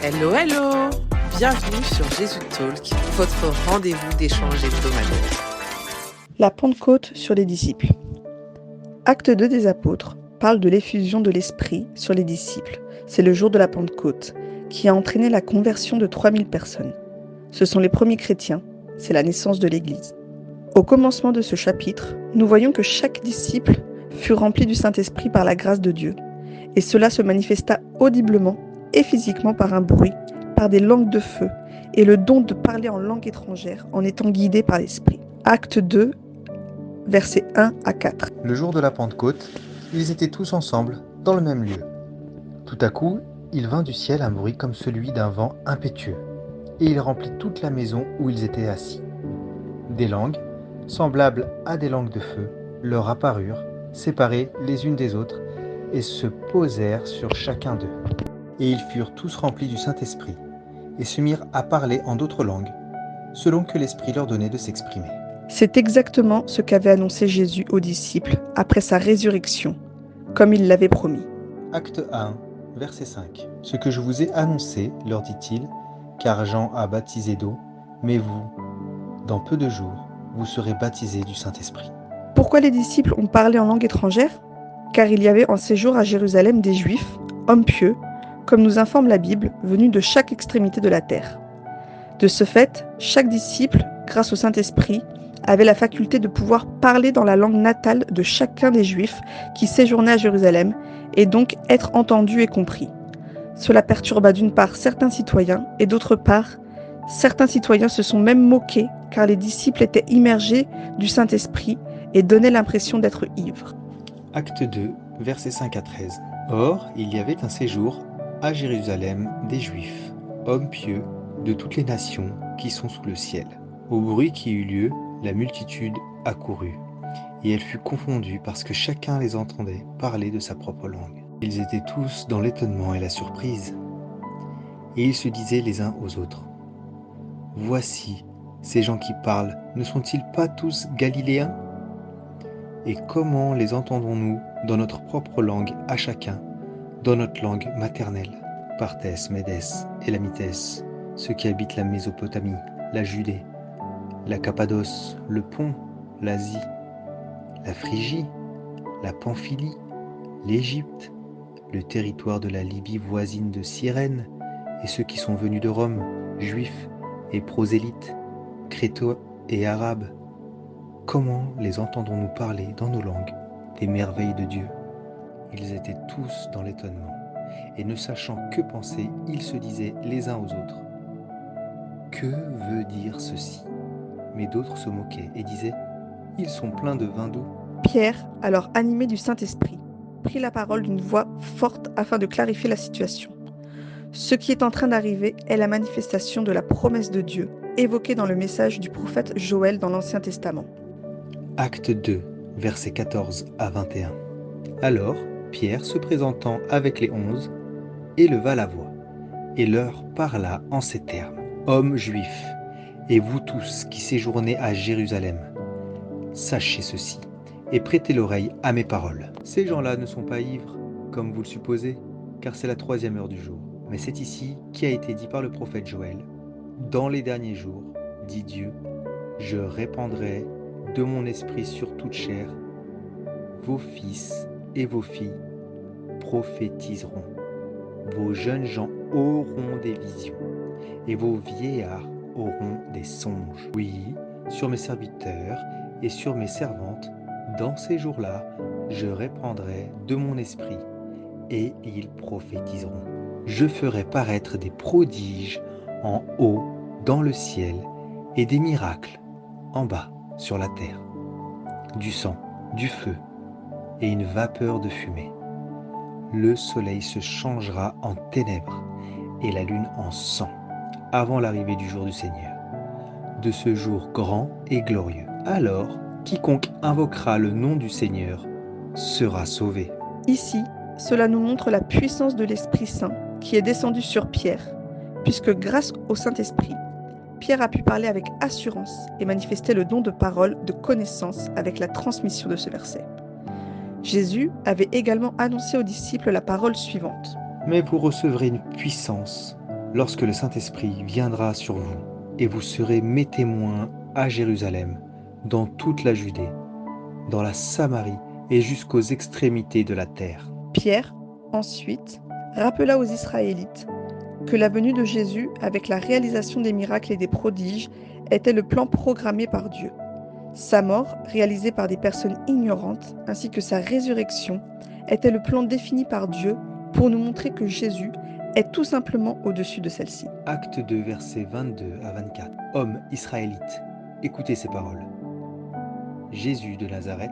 Hello, hello! Bienvenue sur Jésus Talk, votre rendez-vous d'échange hebdomadaire. La Pentecôte sur les disciples. Acte 2 des apôtres parle de l'effusion de l'Esprit sur les disciples. C'est le jour de la Pentecôte qui a entraîné la conversion de 3000 personnes. Ce sont les premiers chrétiens, c'est la naissance de l'Église. Au commencement de ce chapitre, nous voyons que chaque disciple fut rempli du Saint-Esprit par la grâce de Dieu, et cela se manifesta audiblement et physiquement par un bruit, par des langues de feu, et le don de parler en langue étrangère en étant guidé par l'Esprit. Acte 2, versets 1 à 4. Le jour de la Pentecôte, ils étaient tous ensemble, dans le même lieu. Tout à coup, il vint du ciel un bruit comme celui d'un vent impétueux, et il remplit toute la maison où ils étaient assis. Des langues, semblables à des langues de feu, leur apparurent, séparées les unes des autres, et se posèrent sur chacun d'eux. Et ils furent tous remplis du Saint-Esprit, et se mirent à parler en d'autres langues, selon que l'Esprit leur donnait de s'exprimer. C'est exactement ce qu'avait annoncé Jésus aux disciples après sa résurrection, comme il l'avait promis. Acte 1, verset 5. Ce que je vous ai annoncé, leur dit-il, car Jean a baptisé d'eau, mais vous, dans peu de jours, vous serez baptisés du Saint-Esprit. Pourquoi les disciples ont parlé en langue étrangère ? Car il y avait en séjour à Jérusalem des Juifs, hommes pieux, comme nous informe la Bible, venus de chaque extrémité de la terre. De ce fait, chaque disciple, grâce au Saint-Esprit, avait la faculté de pouvoir parler dans la langue natale de chacun des Juifs qui séjournaient à Jérusalem et donc être entendu et compris. Cela perturba d'une part certains citoyens et d'autre part, certains citoyens se sont même moqués car les disciples étaient immergés du Saint-Esprit et donnaient l'impression d'être ivres. Acte 2, versets 5 à 13. Or, il y avait un séjour à Jérusalem des Juifs, hommes pieux de toutes les nations qui sont sous le ciel. Au bruit qui eut lieu, la multitude accourut, et elle fut confondue parce que chacun les entendait parler de sa propre langue. Ils étaient tous dans l'étonnement et la surprise, et ils se disaient les uns aux autres, « Voici, ces gens qui parlent, ne sont-ils pas tous Galiléens ? Et comment les entendons-nous dans notre propre langue à chacun, dans notre langue maternelle ? Partès, Médès, Élamithès, ceux qui habitent la Mésopotamie, la Judée, la Cappadoce, le Pont, l'Asie, la Phrygie, la Pamphylie, l'Égypte, le territoire de la Libye voisine de Cyrène, et ceux qui sont venus de Rome, juifs et prosélytes, crétois et arabes. Comment les entendons-nous parler dans nos langues des merveilles de Dieu ? Ils étaient tous dans l'étonnement, et ne sachant que penser, ils se disaient les uns aux autres, « Que veut dire ceci ?» Mais d'autres se moquaient et disaient, « Ils sont pleins de vin doux. » Pierre, alors animé du Saint-Esprit, prit la parole d'une voix forte afin de clarifier la situation. Ce qui est en train d'arriver est la manifestation de la promesse de Dieu, évoquée dans le message du prophète Joël dans l'Ancien Testament. Acte 2, versets 14 à 21. Alors, Pierre, se présentant avec les 11, éleva la voix, et leur parla en ces termes. « Hommes juifs, et vous tous qui séjournez à Jérusalem, sachez ceci, et prêtez l'oreille à mes paroles. Ces gens-là ne sont pas ivres, comme vous le supposez, car c'est la 3e heure du jour. Mais c'est ici qui a été dit par le prophète Joël. Dans les derniers jours, dit Dieu, je répandrai de mon esprit sur toute chair. Vos fils et vos filles prophétiseront. Vos jeunes gens auront des visions, et vos vieillards auront des songes. Oui, sur mes serviteurs et sur mes servantes, dans ces jours-là, je répandrai de mon esprit, et ils prophétiseront. Je ferai paraître des prodiges en haut dans le ciel, et des miracles en bas sur la terre, du sang, du feu, et une vapeur de fumée. Le soleil se changera en ténèbres, et la lune en sang, avant l'arrivée du jour du Seigneur, de ce jour grand et glorieux. Alors, quiconque invoquera le nom du Seigneur sera sauvé. Ici, cela nous montre la puissance de l'Esprit Saint qui est descendu sur Pierre, puisque grâce au Saint-Esprit, Pierre a pu parler avec assurance et manifester le don de parole, de connaissance avec la transmission de ce verset. Jésus avait également annoncé aux disciples la parole suivante. Mais vous recevrez une puissance lorsque le Saint-Esprit viendra sur vous, et vous serez mes témoins à Jérusalem, dans toute la Judée, dans la Samarie et jusqu'aux extrémités de la terre. Pierre, ensuite, rappela aux Israélites que la venue de Jésus, avec la réalisation des miracles et des prodiges, était le plan programmé par Dieu. Sa mort, réalisée par des personnes ignorantes, ainsi que sa résurrection, était le plan défini par Dieu pour nous montrer que Jésus est tout simplement au-dessus de celle-ci. Acte 2, versets 22 à 24. Hommes israélites, écoutez ces paroles. Jésus de Nazareth,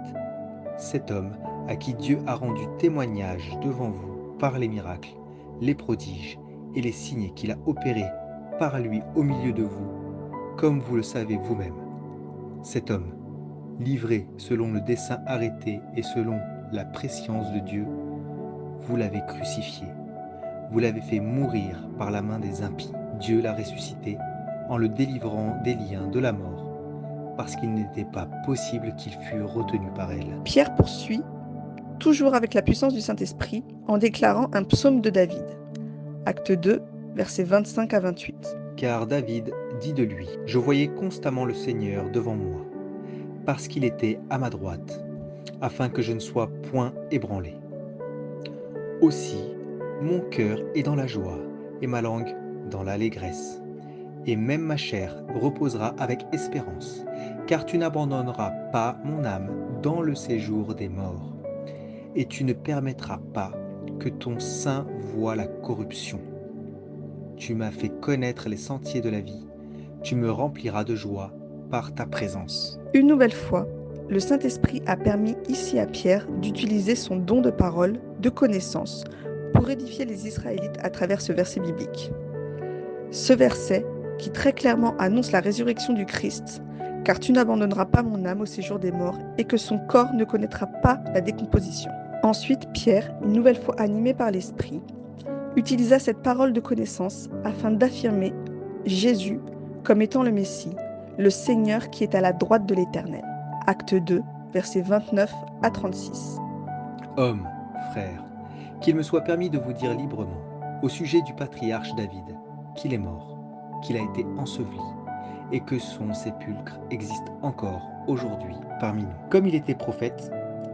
cet homme à qui Dieu a rendu témoignage devant vous par les miracles, les prodiges et les signes qu'il a opérés par lui au milieu de vous, comme vous le savez vous-même. Cet homme, livré selon le dessein arrêté et selon la prescience de Dieu, vous l'avez crucifié. Vous l'avez fait mourir par la main des impies. Dieu l'a ressuscité en le délivrant des liens de la mort, parce qu'il n'était pas possible qu'il fût retenu par elle. Pierre poursuit, toujours avec la puissance du Saint-Esprit, en déclarant un psaume de David. Acte 2, versets 25 à 28. Car David dit de lui, « Je voyais constamment le Seigneur devant moi, parce qu'il était à ma droite, afin que je ne sois point ébranlé. Aussi, mon cœur est dans la joie, et ma langue dans l'allégresse. Et même ma chair reposera avec espérance, car tu n'abandonneras pas mon âme dans le séjour des morts, et tu ne permettras pas que ton sein voie la corruption. Tu m'as fait connaître les sentiers de la vie, tu me rempliras de joie par ta présence. » Une nouvelle fois, le Saint-Esprit a permis ici à Pierre d'utiliser son don de parole, de connaissance, pour édifier les Israélites à travers ce verset biblique. Ce verset, qui très clairement annonce la résurrection du Christ, car tu n'abandonneras pas mon âme au séjour des morts et que son corps ne connaîtra pas la décomposition. Ensuite, Pierre, une nouvelle fois animé par l'Esprit, utilisa cette parole de connaissance afin d'affirmer Jésus comme étant le Messie, le Seigneur qui est à la droite de l'Éternel. Acte 2, versets 29 à 36. Hommes, frères, qu'il me soit permis de vous dire librement, au sujet du patriarche David, qu'il est mort, qu'il a été enseveli, et que son sépulcre existe encore aujourd'hui parmi nous. Comme il était prophète,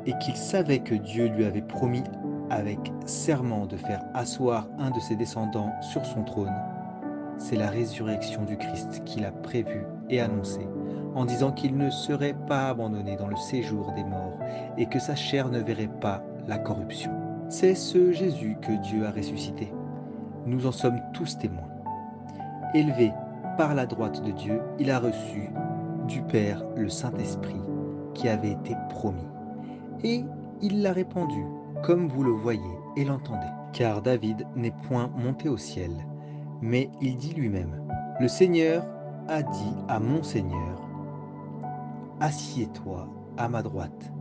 et qu'il savait que Dieu lui avait promis avec serment de faire asseoir un de ses descendants sur son trône, c'est la résurrection du Christ qu'il a prévue et annoncée, en disant qu'il ne serait pas abandonné dans le séjour des morts, et que sa chair ne verrait pas la corruption. C'est ce Jésus que Dieu a ressuscité. Nous en sommes tous témoins. Élevé par la droite de Dieu, il a reçu du Père le Saint-Esprit qui avait été promis. Et il l'a répandu, comme vous le voyez et l'entendez. Car David n'est point monté au ciel, mais il dit lui-même, « Le Seigneur a dit à mon Seigneur, assieds-toi à ma droite,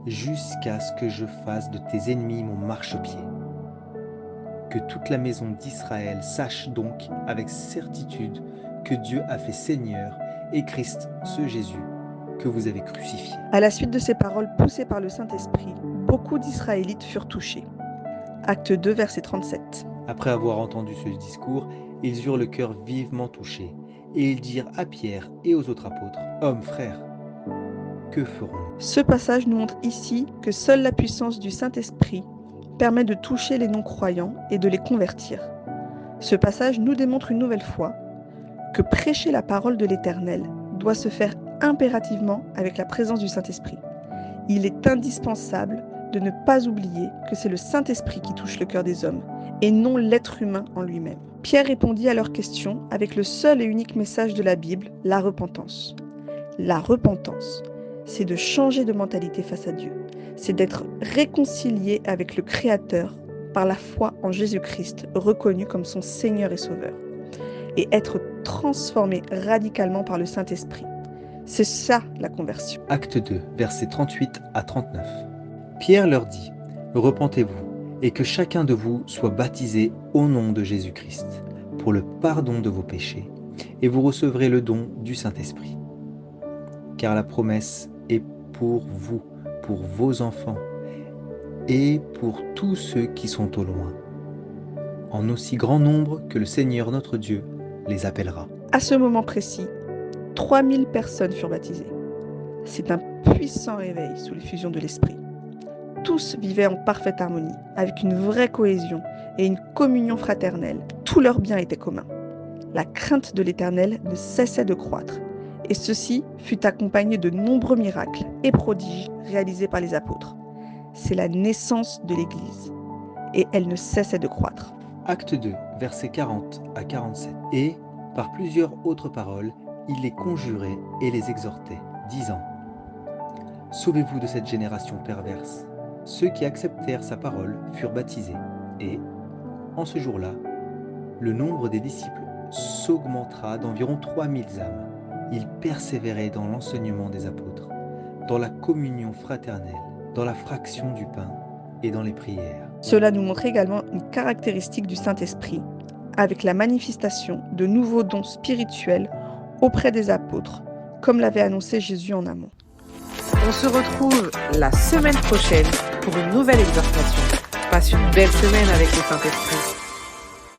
jusqu'à ce que je fasse de tes ennemis mon marchepied. » Que toute la maison d'Israël sache donc avec certitude que Dieu a fait Seigneur et Christ, ce Jésus, que vous avez crucifié. À la suite de ces paroles poussées par le Saint-Esprit, beaucoup d'Israélites furent touchés. Acte 2, verset 37. Après avoir entendu ce discours, ils eurent le cœur vivement touché, et ils dirent à Pierre et aux autres apôtres, « Hommes, frères, que ferons-nous » Ce passage nous montre ici que seule la puissance du Saint-Esprit permet de toucher les non-croyants et de les convertir. Ce passage nous démontre une nouvelle fois que prêcher la parole de l'Éternel doit se faire impérativement avec la présence du Saint-Esprit. Il est indispensable de ne pas oublier que c'est le Saint-Esprit qui touche le cœur des hommes et non l'être humain en lui-même. Pierre répondit à leurs questions avec le seul et unique message de la Bible, la repentance. La repentance, c'est de changer de mentalité face à Dieu. C'est d'être réconcilié avec le Créateur par la foi en Jésus-Christ, reconnu comme son Seigneur et Sauveur, et être transformé radicalement par le Saint-Esprit. C'est ça la conversion. Acte 2, versets 38 à 39. Pierre leur dit, « Repentez-vous, et que chacun de vous soit baptisé au nom de Jésus-Christ, pour le pardon de vos péchés, et vous recevrez le don du Saint-Esprit. Car la promesse est pour vous, pour vos enfants, et pour tous ceux qui sont au loin, en aussi grand nombre que le Seigneur notre Dieu les appellera. À ce moment précis, 3000 personnes furent baptisées. C'est un puissant réveil sous l'effusion de l'Esprit. Tous vivaient en parfaite harmonie, avec une vraie cohésion et une communion fraternelle. Tous leurs biens étaient communs. La crainte de l'Éternel ne cessait de croître, et ceci fut accompagné de nombreux miracles et prodiges réalisés par les apôtres. C'est la naissance de l'Église, et elle ne cessait de croître. Acte 2, versets 40 à 47. Et, par plusieurs autres paroles, il les conjurait et les exhortait, disant : Sauvez-vous de cette génération perverse. Ceux qui acceptèrent sa parole furent baptisés, et, en ce jour-là, le nombre des disciples s'augmentera d'environ 3000 âmes. Ils persévéraient dans l'enseignement des apôtres, dans la communion fraternelle, dans la fraction du pain et dans les prières. Cela nous montre également une caractéristique du Saint-Esprit, avec la manifestation de nouveaux dons spirituels auprès des apôtres, comme l'avait annoncé Jésus en amont. On se retrouve la semaine prochaine pour une nouvelle exhortation. Passe une belle semaine avec le Saint-Esprit.